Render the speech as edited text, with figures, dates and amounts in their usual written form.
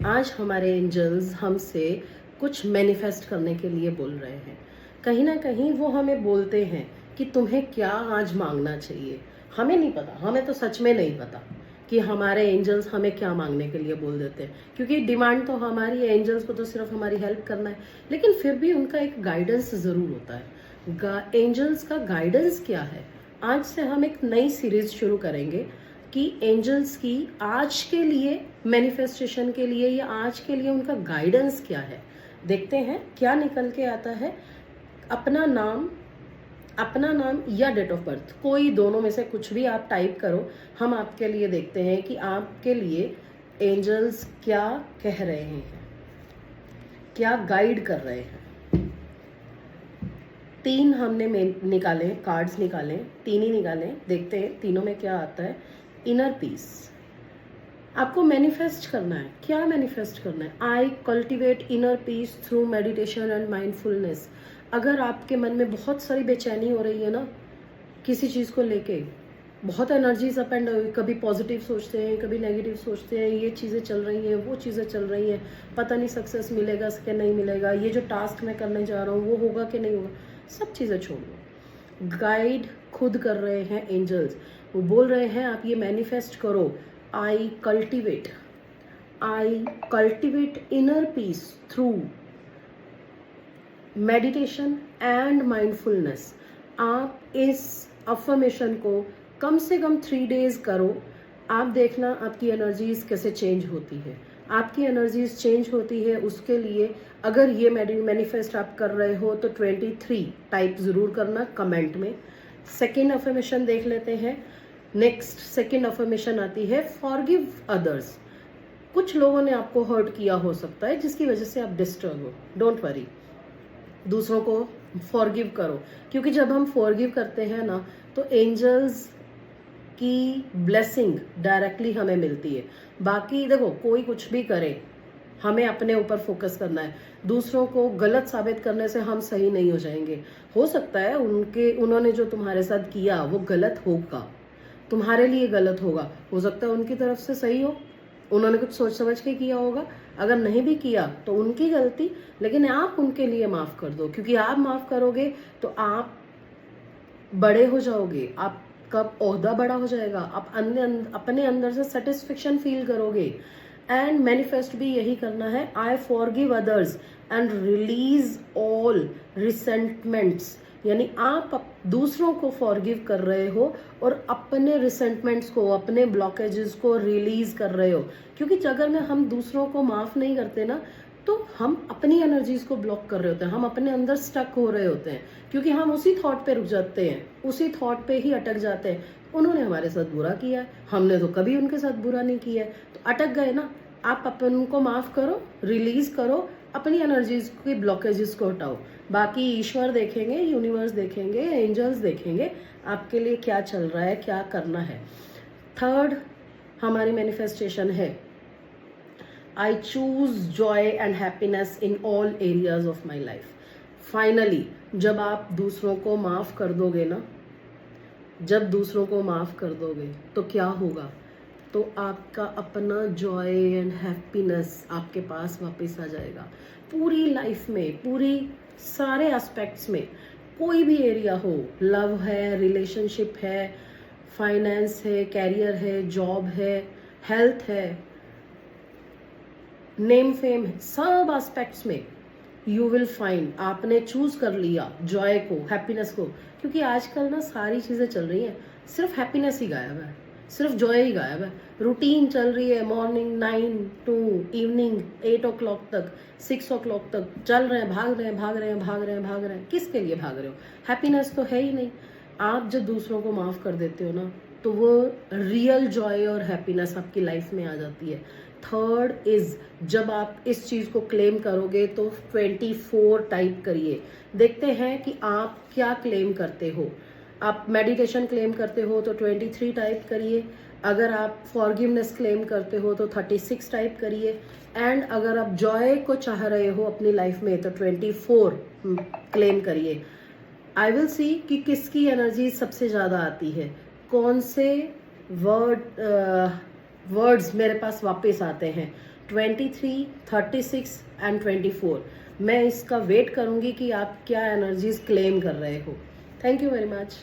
आज हमारे एंजल्स हमसे कुछ मैनिफेस्ट करने के लिए बोल रहे हैं। कहीं ना कहीं वो हमें बोलते हैं कि तुम्हें क्या आज मांगना चाहिए। हमें नहीं पता, हमें तो सच में नहीं पता कि हमारे एंजल्स हमें क्या मांगने के लिए बोल देते हैं, क्योंकि डिमांड तो हमारी है, एंजल्स को तो सिर्फ हमारी हेल्प करना है। लेकिन फिर भी उनका एक गाइडेंस ज़रूर होता है। एंजल्स का गाइडेंस क्या है? आज से हम एक नई सीरीज शुरू करेंगे कि एंजल्स की आज के लिए मैनिफेस्टेशन के लिए या आज के लिए उनका गाइडेंस क्या है। देखते हैं क्या निकल के आता है। अपना नाम या डेट ऑफ बर्थ, कोई दोनों में से कुछ भी आप टाइप करो। हम आपके लिए देखते हैं कि आपके लिए एंजल्स क्या कह रहे हैं, क्या गाइड कर रहे हैं। 3 हमने निकाले, कार्ड्स निकाले, 3 ही निकाले। देखते हैं तीनों में क्या आता है। इनर पीस आपको मैनिफेस्ट करना है। क्या मैनिफेस्ट करना है? I cultivate inner peace through meditation and mindfulness. अगर आपके मन में बहुत सारी बेचैनी हो रही है ना, किसी चीज़ को लेके, बहुत एनर्जीज अप एंड, कभी पॉजिटिव सोचते हैं, कभी नेगेटिव सोचते हैं, ये चीज़ें चल रही हैं, वो चीज़ें चल रही हैं, पता नहीं सक्सेस मिलेगा कि नहीं मिलेगा, ये जो टास्क मैं करने जा रहा हूँ वो होगा कि नहीं होगा, सब चीज़ें छोड़ दो। गाइड खुद कर रहे हैं एंजल्स। वो बोल रहे हैं आप ये मैनिफेस्ट करो, I cultivate inner peace through meditation and mindfulness. आप इस अफर्मेशन को कम से कम 3 डेज करो। आप देखना आपकी एनर्जीज कैसे चेंज होती है। आपकी एनर्जीज चेंज होती है, उसके लिए अगर ये मैनिफेस्ट आप कर रहे हो तो 23 टाइप ज़रूर करना कमेंट में। सेकेंड अफर्मेशन देख लेते हैं। नेक्स्ट सेकेंड अफर्मेशन आती है फॉरगिव अदर्स। कुछ लोगों ने आपको हर्ट किया हो सकता है जिसकी वजह से आप डिस्टर्ब हो। डोंट वरी, दूसरों को फॉरगिव करो, क्योंकि जब हम फॉरगिव करते हैं ना तो एंजल्स की ब्लेसिंग डायरेक्टली हमें मिलती है। बाकी देखो, कोई कुछ भी करे, हमें अपने ऊपर फोकस करना है। दूसरों को गलत साबित करने से हम सही नहीं हो जाएंगे। हो सकता है उन्होंने जो तुम्हारे साथ किया वो गलत होगा, तुम्हारे लिए गलत होगा। हो सकता है उनकी तरफ से सही हो, उन्होंने कुछ सोच समझ के किया होगा। अगर नहीं भी किया तो उनकी गलती, लेकिन आप उनके लिए माफ़ कर दो, क्योंकि आप माफ़ करोगे तो आप बड़े हो जाओगे, आपका ओहदा बड़ा हो जाएगा, आप अपने अंदर से सेटिस्फेक्शन फील करोगे। एंड मैनिफेस्ट भी यही करना है, I forgive others and release all resentments. यानी आप दूसरों को फॉरगिव कर रहे हो और अपने रिसेंटमेंट्स को, अपने ब्लॉकेजेस को रिलीज कर रहे हो। क्योंकि अगर हम दूसरों को माफ़ नहीं करते ना तो हम अपनी एनर्जीज को ब्लॉक कर रहे होते हैं, हम अपने अंदर स्टक हो रहे होते हैं, क्योंकि हम उसी थॉट पे रुक जाते हैं, उसी थॉट पे ही अटक जाते हैं। उन्होंने हमारे साथ बुरा किया है, हमने तो कभी उनके साथ बुरा नहीं किया है, तो अटक गए ना। आप अपन को माफ़ करो, रिलीज करो, अपनी एनर्जीज की ब्लॉकेजेस को हटाओ। बाकी ईश्वर देखेंगे, यूनिवर्स देखेंगे, एंजल्स देखेंगे आपके लिए क्या चल रहा है, क्या करना है। थर्ड हमारी मैनिफेस्टेशन है, I choose Joy and happiness in all areas of my life. Finally जब आप दूसरों को माफ़ कर दोगे ना, जब दूसरों को माफ़ कर दोगे तो क्या होगा, तो आपका अपना जॉय एंड हैप्पीनेस आपके पास वापस आ जाएगा। पूरी लाइफ में, पूरी सारे एस्पेक्ट्स में, कोई भी एरिया हो, लव है, रिलेशनशिप है, फाइनेंस है, कैरियर है, जॉब है, हेल्थ है, नेम फेम है, सब एस्पेक्ट्स में यू विल फाइंड आपने चूज कर लिया जॉय को, हैप्पीनेस को। क्योंकि आजकल ना सारी चीज़ें चल रही हैं, सिर्फ हैप्पीनेस ही गायब है, सिर्फ जॉय ही गायब है। रूटीन चल रही है, मॉर्निंग 9 टू इवनिंग 8 o'clock तक, 6 o'clock तक चल रहे हैं, भाग रहे हैं। किसके लिए भाग रहे हो? हैप्पीनेस तो है ही नहीं। आप जब दूसरों को माफ़ कर देते हो ना तो वो रियल जॉय और हैप्पीनेस आपकी लाइफ में आ जाती है। थर्ड इज, जब आप इस चीज़ को क्लेम करोगे तो 24 टाइप करिए। देखते हैं कि आप क्या क्लेम करते हो। आप मेडिटेशन क्लेम करते हो तो 23 टाइप करिए। अगर आप फॉरगिवनेस क्लेम करते हो तो 36 टाइप करिए। एंड अगर आप जॉय को चाह रहे हो अपनी लाइफ में तो 24 क्लेम करिए। आई विल सी कि किसकी एनर्जी सबसे ज़्यादा आती है, कौन से वर्ड्स मेरे पास वापस आते हैं। 23, 36 एंड 24। मैं इसका वेट करूंगी कि आप क्या एनर्जीज क्लेम कर रहे हो। Thank you very much.